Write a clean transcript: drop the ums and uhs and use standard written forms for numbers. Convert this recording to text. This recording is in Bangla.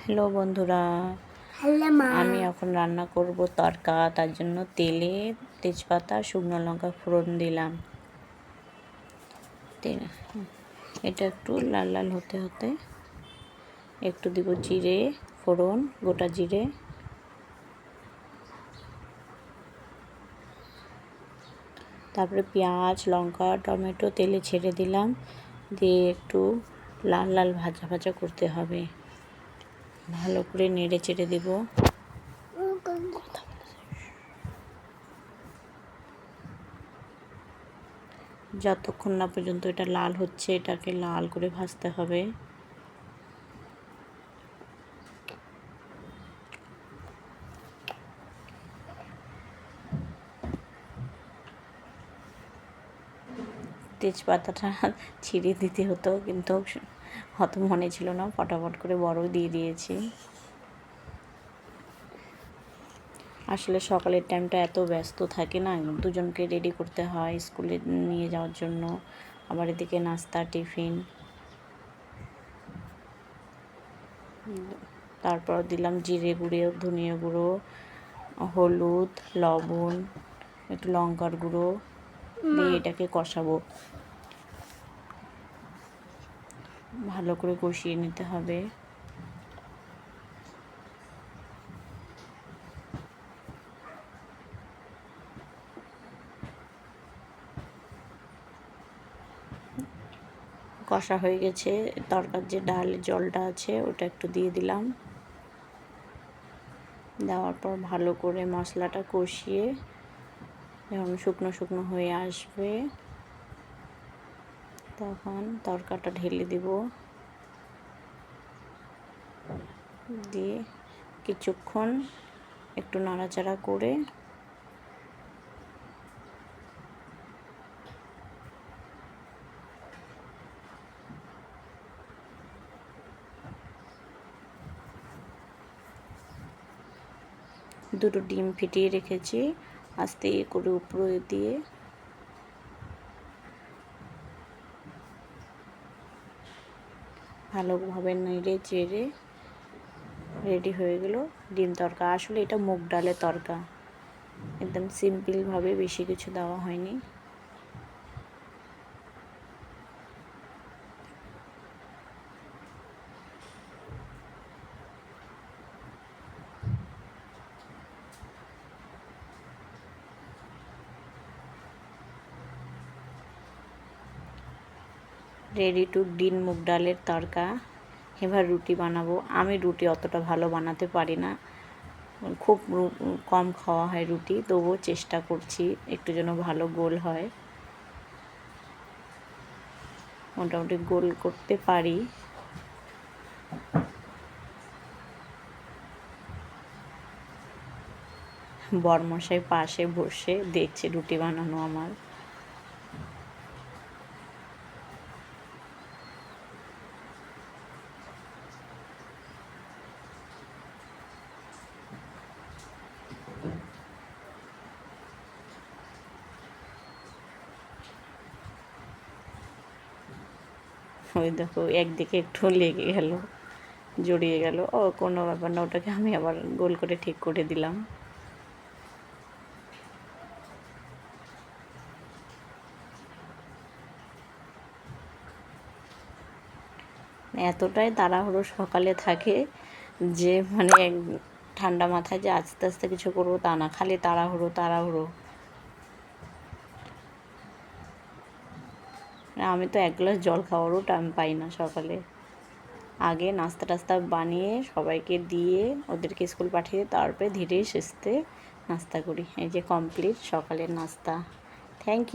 হ্যালো বন্ধুরা, আমি এখন রান্না করব তরকা। তার জন্য তেলে তেজপাতা শুকনো লঙ্কা ফোড়ন দিলাম। এটা একটু লাল লাল হতে হতে একটু দিব জিরে ফোড়ন, গোটা জিরে, তারপরে পেঁয়াজ লঙ্কা টমেটো তেলে ছেড়ে দিলাম। দিয়ে একটু লাল লাল ভাজা ভাজা করতে হবে। ভালো করে নেড়ে চেড়ে দেব। যতক্ষণ না পর্যন্ত এটা লাল হচ্ছে, এটাকে লাল করে ভাজতে হবে। তেজপাতাটা ছিঁড়ে দিতে হতো, কিন্তু অত মনে ছিল না, ফটাফট করে বড় দিয়ে দিয়েছি। আসলে সকালের টাইমটা এত ব্যস্ত থাকে না, দুজনকে রেডি করতে হয় স্কুলে নিয়ে যাওয়ার জন্য, আবার এদিকে নাস্তা টিফিন। তারপর দিলাম জিরে গুঁড়ো, ধনিয়া গুঁড়ো, হলুদ, লবণ, একটু লঙ্কার গুঁড়ো দিয়ে এটাকে কষাবো। ভালো করে কষিয়ে নিতে হবে। কষা হয়ে গেছে, তরকার যে ডালের জলটা আছে ওটা একটু দিয়ে দিলাম। দেওয়ার পর ভালো করে মশলাটা কষিয়ে যখন শুকনো শুকনো হয়ে আসবে, তখন তরকাটা ঢেলে দিব। দিয়ে কিছুক্ষণ একটু নাড়াচাড়া করে দুটো ডিম ফিটিয়ে রেখেছি, আস্তে করে উপরে দিয়ে ভালোভাবে নেড়ে চেড়ে রেডি হয়ে গেল ডিম তরকা। আসলে এটা মুগ ডালের তরকা, একদম সিম্পলভাবে, বেশি কিছু দেওয়া হয়নি। রেডি টু ডিম মুগ ডালের তরকা। এবার রুটি বানাবো। আমি রুটি অতটা ভালো বানাতে পারি না, খুব কম খাওয়া হয় রুটি, তবুও চেষ্টা করছি একটু যেন ভালো গোল হয়। মোটামুটি গোল করতে পারি। বরমশাই পাশে বসে দেখছে রুটি বানানো আমার। ওই দেখো, একদিকে একটু লেগে গেল, জড়িয়ে গেল। ও কোনো ব্যাপার না, ওটাকে আমি আবার গোল করে ঠিক করে দিলাম। এতটাই তাড়াহুড়ো সকালে থাকে যে ঠান্ডা মাথায় যে আস্তে আস্তে কিছু করবো তা না, খালি তাড়াহুড়ো তাড়াহুড়ো। আমি তো এক গ্লাস জল খাওয়ারও টাইম পাই না সকালে। আগে নাস্তা টাস্তা বানিয়ে সবাইকে দিয়ে ওদেরকে স্কুল পাঠিয়ে তারপরে ধীরে সুস্থে নাস্তা করি। এই যে কমপ্লিট সকালের নাস্তা। Thank you.